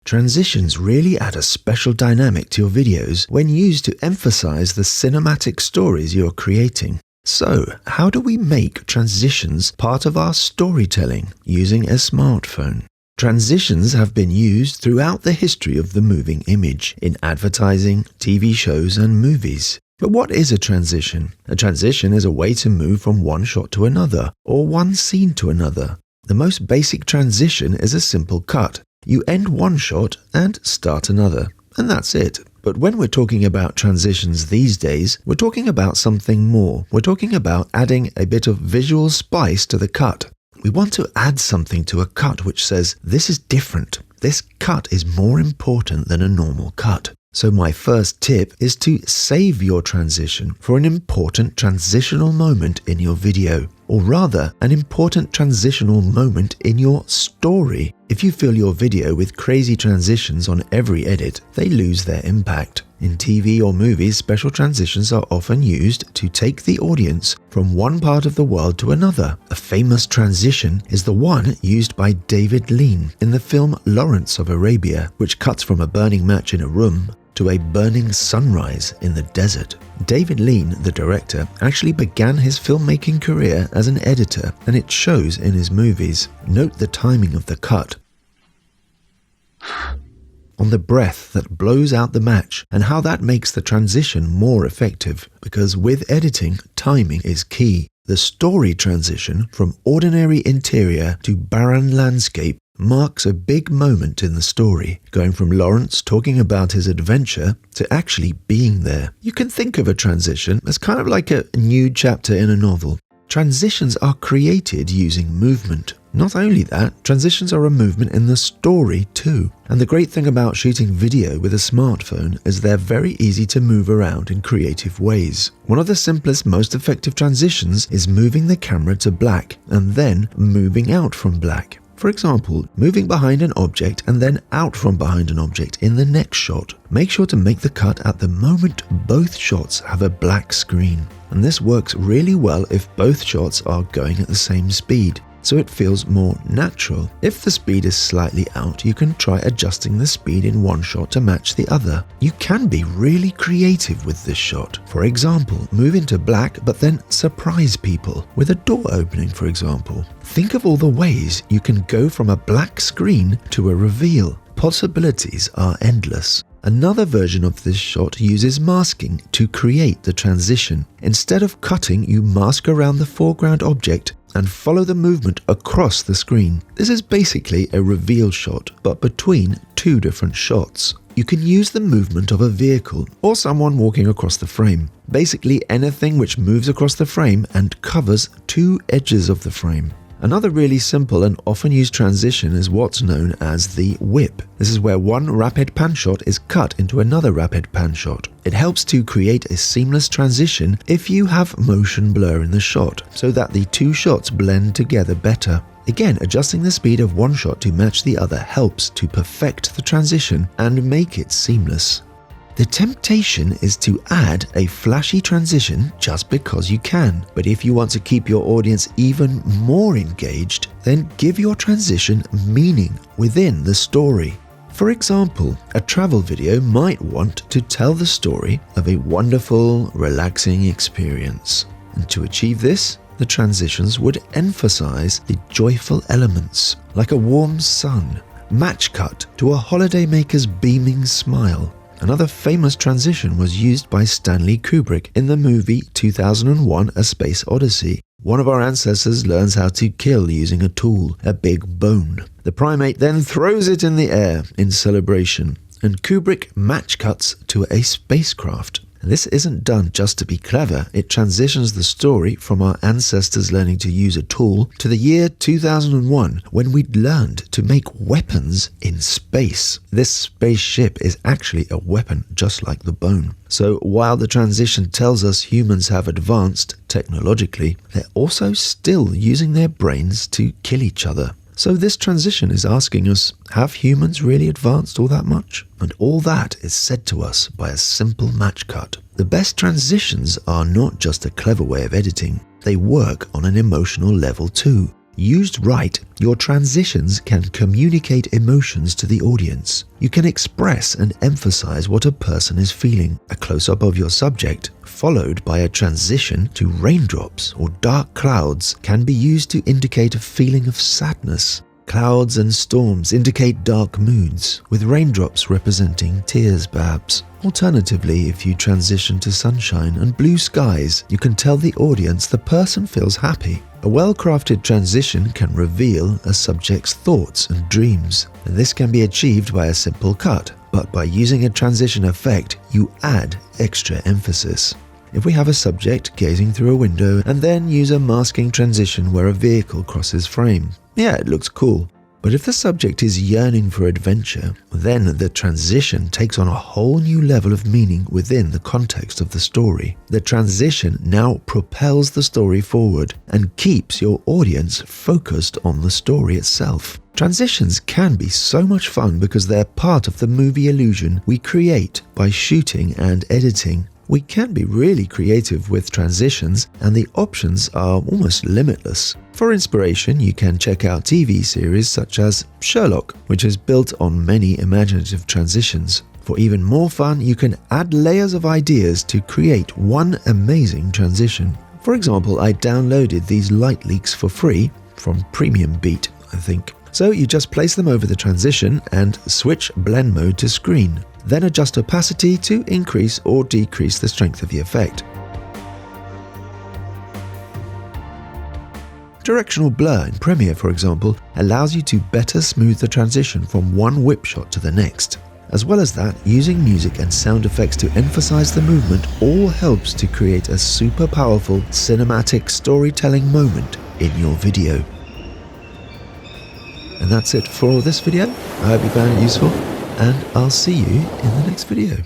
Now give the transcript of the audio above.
Transitions really add a special dynamic to your videos when used to emphasize the cinematic stories you're creating. So, how do we make transitions part of our storytelling using a smartphone? Transitions have been used throughout the history of the moving image in advertising, TV shows, and movies. But what is a transition? A transition is a way to move from one shot to another, or one scene to another. The most basic transition is a simple cut. You end one shot and start another, and that's it. But when we're talking about transitions these days, we're talking about something more. We're talking about adding a bit of visual spice to the cut. We want to add something to a cut which says, this is different. This cut is more important than a normal cut. So my first tip is to save your transition for an important transitional moment in your video, or rather, an important transitional moment in your story. If you fill your video with crazy transitions on every edit, they lose their impact. In TV or movies, special transitions are often used to take the audience from one part of the world to another. A famous transition is the one used by David Lean in the film Lawrence of Arabia, which cuts from a burning match in a room to a burning sunrise in the desert. David Lean, the director, actually began his filmmaking career as an editor, and it shows in his movies. Note the timing of the cut on the breath that blows out the match, and how that makes the transition more effective, because with editing, timing is key. The story transition from ordinary interior to barren landscape marks a big moment in the story, going from Lawrence talking about his adventure to actually being there. You can think of a transition as kind of like a new chapter in a novel. Transitions are created using movement. Not only that, transitions are a movement in the story too. And the great thing about shooting video with a smartphone is they're very easy to move around in creative ways. One of the simplest, most effective transitions is moving the camera to black and then moving out from black. For example, moving behind an object and then out from behind an object in the next shot. Make sure to make the cut at the moment both shots have a black screen. And this works really well if both shots are going at the same speed, so it feels more natural. If the speed is slightly out, you can try adjusting the speed in one shot to match the other. You can be really creative with this shot. For example, move into black but then surprise people with a door opening, for example. Think of all the ways you can go from a black screen to a reveal. Possibilities are endless. Another version of this shot uses masking to create the transition. Instead of cutting, you mask around the foreground object and follow the movement across the screen. This is basically a reveal shot, but between two different shots. You can use the movement of a vehicle or someone walking across the frame. Basically anything which moves across the frame and covers two edges of the frame. Another really simple and often used transition is what's known as the whip. This is where one rapid pan shot is cut into another rapid pan shot. It helps to create a seamless transition if you have motion blur in the shot, so that the two shots blend together better. Again, adjusting the speed of one shot to match the other helps to perfect the transition and make it seamless. The temptation is to add a flashy transition just because you can. But if you want to keep your audience even more engaged, then give your transition meaning within the story. For example, a travel video might want to tell the story of a wonderful, relaxing experience. And to achieve this, the transitions would emphasize the joyful elements, like a warm sun, match cut to a holidaymaker's beaming smile. Another famous transition was used by Stanley Kubrick in the movie 2001: A Space Odyssey. One of our ancestors learns how to kill using a tool, a big bone. The primate then throws it in the air in celebration, and Kubrick match cuts to a spacecraft. And this isn't done just to be clever, it transitions the story from our ancestors learning to use a tool to the year 2001 when we'd learned to make weapons in space. This spaceship is actually a weapon just like the bone. So while the transition tells us humans have advanced technologically, they're also still using their brains to kill each other. So this transition is asking us, have humans really advanced all that much? And all that is said to us by a simple match cut. The best transitions are not just a clever way of editing, they work on an emotional level too. Used right, your transitions can communicate emotions to the audience. You can express and emphasize what a person is feeling. A close-up of your subject, followed by a transition to raindrops or dark clouds, can be used to indicate a feeling of sadness. Clouds and storms indicate dark moods, with raindrops representing tears perhaps. Alternatively, if you transition to sunshine and blue skies, you can tell the audience the person feels happy. A well-crafted transition can reveal a subject's thoughts and dreams, and this can be achieved by a simple cut, but by using a transition effect, you add extra emphasis. If we have a subject gazing through a window and then use a masking transition where a vehicle crosses frame, yeah, it looks cool. But if the subject is yearning for adventure, then the transition takes on a whole new level of meaning within the context of the story. The transition now propels the story forward and keeps your audience focused on the story itself. Transitions can be so much fun because they're part of the movie illusion we create by shooting and editing. We can be really creative with transitions, and the options are almost limitless. For inspiration, you can check out TV series such as Sherlock, which is built on many imaginative transitions. For even more fun, you can add layers of ideas to create one amazing transition. For example, I downloaded these light leaks for free from Premium Beat, I think. So you just place them over the transition and switch blend mode to screen. Then adjust opacity to increase or decrease the strength of the effect. Directional blur in Premiere, for example, allows you to better smooth the transition from one whip shot to the next. As well as that, using music and sound effects to emphasize the movement all helps to create a super powerful cinematic storytelling moment in your video. And that's it for this video. I hope you found it useful, and I'll see you in the next video.